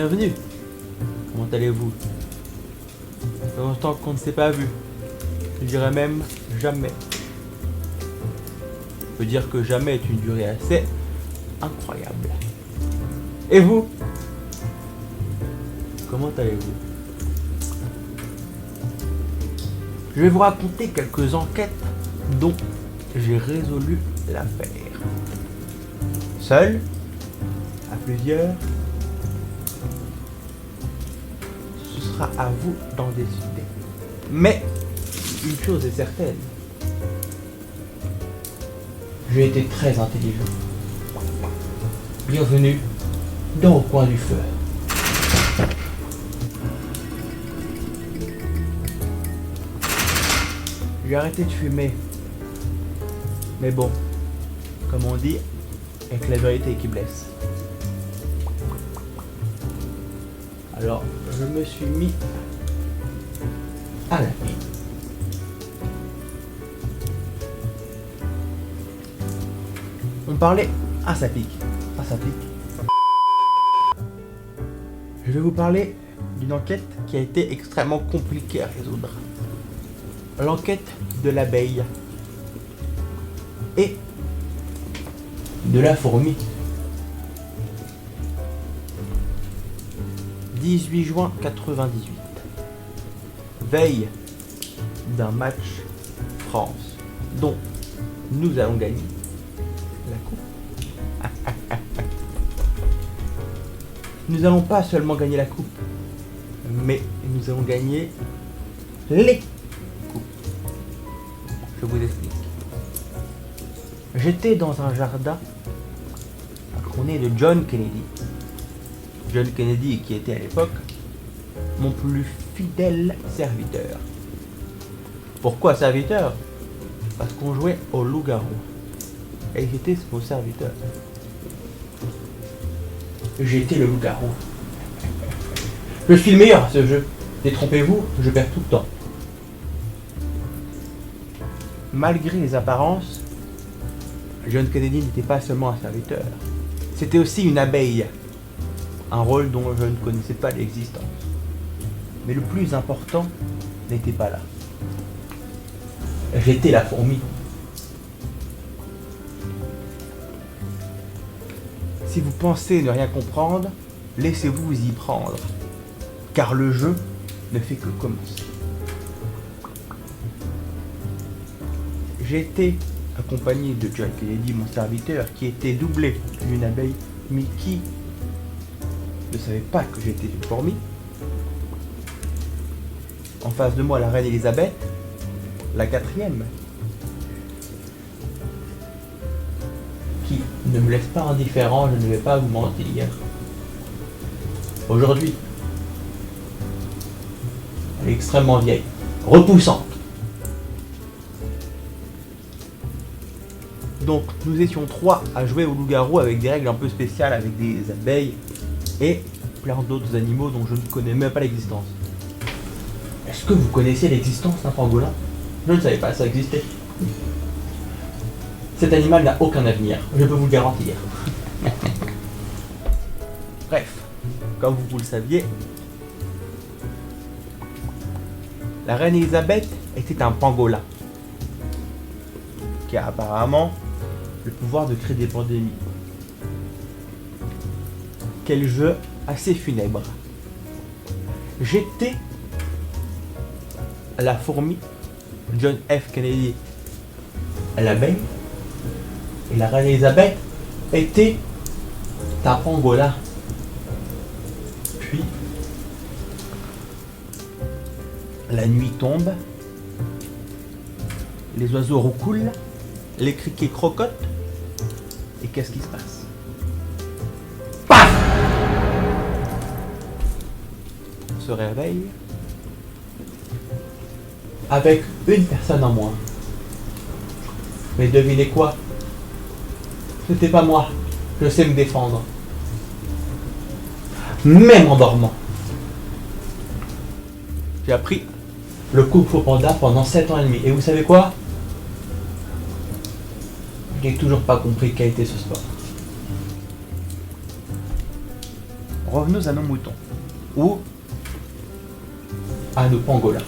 Bienvenue. Comment allez-vous? Ça fait longtemps qu'on ne s'est pas vu. Je dirais même jamais. On peut dire que jamais est une durée assez incroyable. Et vous? Comment allez-vous? Je vais vous raconter quelques enquêtes dont j'ai résolu l'affaire. Seul? À plusieurs? Ce sera à vous d'en décider. Mais une chose est certaine. J'ai été très intelligent. Bienvenue dans Au coin du feu. J'ai arrêté de fumer. Mais bon, comme on dit, il n'y a que la vérité qui blesse. Alors, je me suis mis à la pipe. On parlait à sa pique. À sa pique. Je vais vous parler d'une enquête qui a été extrêmement compliquée à résoudre. L'enquête de l'abeille et de la fourmi. 18 juin 98. Veille d'un match France dont nous allons gagner la coupe. Nous n'allons pas seulement gagner la coupe, mais nous allons gagner les coupes. Je vous explique. J'étais dans un jardin qu'on est de John Kennedy. John Kennedy qui était à l'époque mon plus fidèle serviteur. Pourquoi serviteur? Parce qu'on jouait au loup-garou. Et j'étais mon serviteur. J'étais le loup-garou. Je suis le meilleur à ce jeu. Détrompez-vous, je perds tout le temps. Malgré les apparences, John Kennedy n'était pas seulement un serviteur. C'était aussi une abeille. Un rôle dont je ne connaissais pas l'existence. Mais le plus important n'était pas là. J'étais la fourmi. Si vous pensez ne rien comprendre, laissez-vous y prendre. Car le jeu ne fait que commencer. J'étais accompagné de John Kennedy, mon serviteur, qui était doublé d'une abeille, mais qui ne savait pas que j'étais une fourmi. En face de moi, la reine Elisabeth, la 4e, qui ne me laisse pas indifférent, je ne vais pas vous mentir. Aujourd'hui, elle est extrêmement vieille, repoussante. Donc, nous étions 3 à jouer au loup-garou avec des règles un peu spéciales, avec des abeilles et plein d'autres animaux dont je ne connais même pas l'existence. Est-ce que vous connaissiez l'existence d'un pangolin? Je ne savais pas, ça existait. Cet animal n'a aucun avenir, je peux vous le garantir. Bref, comme vous le saviez, la reine Elisabeth était un pangolin qui a apparemment le pouvoir de créer des pandémies. Quel jeu assez funèbre. J'étais la fourmi, John F. Kennedy l'abeille, et la reine Elisabeth était un pangolin. Puis, la nuit tombe, les oiseaux roucoulent, les criquets crocotent, et qu'est-ce qui se passe? Paf! On se réveille avec une personne en moins. Mais devinez quoi? C'était pas moi. Je sais me défendre. Même en dormant. J'ai appris le Kung Fu Panda pendant 7 ans et demi. Et vous savez quoi? Je n'ai toujours pas compris qu'a été ce sport. revenons à nos moutons. Ou à nos pangolins.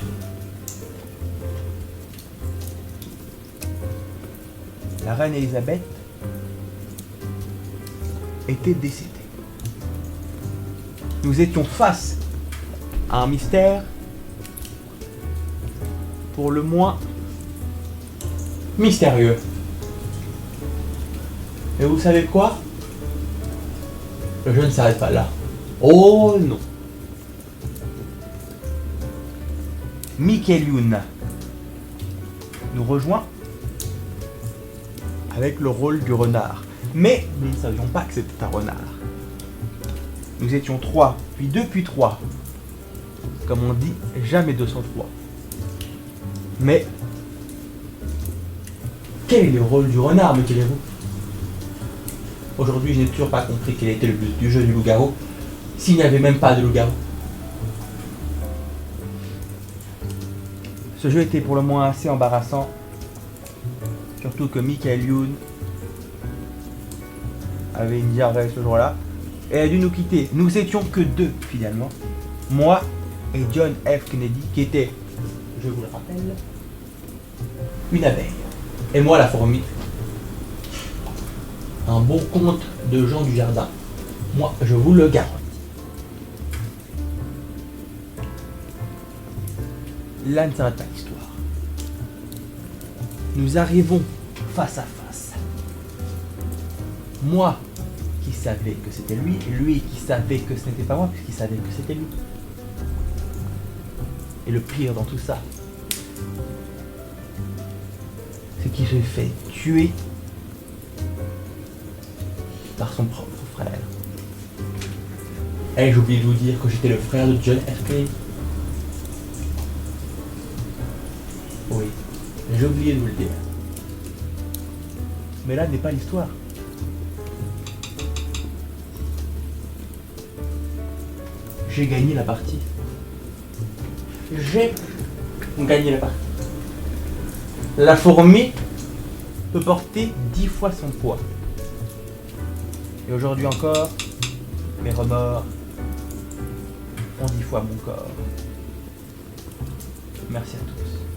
La reine Elisabeth était décédée. Nous étions face à un mystère pour le moins mystérieux. Et vous savez quoi? Le jeu ne s'arrête pas là. Oh non. Michael Youn nous rejoint avec le rôle du renard. Mais nous ne savions pas que c'était un renard. Nous étions 3, puis 2, puis 3. Comme on dit, jamais 203. Mais quel est le rôle du renard, me direz-vous? Aujourd'hui, je n'ai toujours pas compris quel était le but du jeu du loup-garou, s'il n'y avait même pas de loup-garou. Ce jeu était pour le moins assez embarrassant, surtout que Michael Youn avait une diarrhée ce jour-là et a dû nous quitter. Nous étions que 2 finalement, moi et John F. Kennedy, qui était, je vous le rappelle, une abeille. Et moi la fourmi. Un bon conte de Jean du Jardin. Moi, je vous le garantis. Là ne s'arrête pas l'histoire. Nous arrivons face à face. Moi qui savais que c'était lui, lui qui savait que ce n'était pas moi, puisqu'il savait que c'était lui. Et le pire dans tout ça, c'est qu'il se fait tuer par son propre frère. Et j'ai oublié de vous dire que j'étais le frère de John F. Kennedy. Oui, j'ai oublié de vous le dire. Mais là n'est pas l'histoire. J'ai gagné la partie. J'ai gagné la partie. La fourmi peut porter 10 fois son poids. Et aujourd'hui encore, mes remords ont 10 fois mon corps. Merci à tous.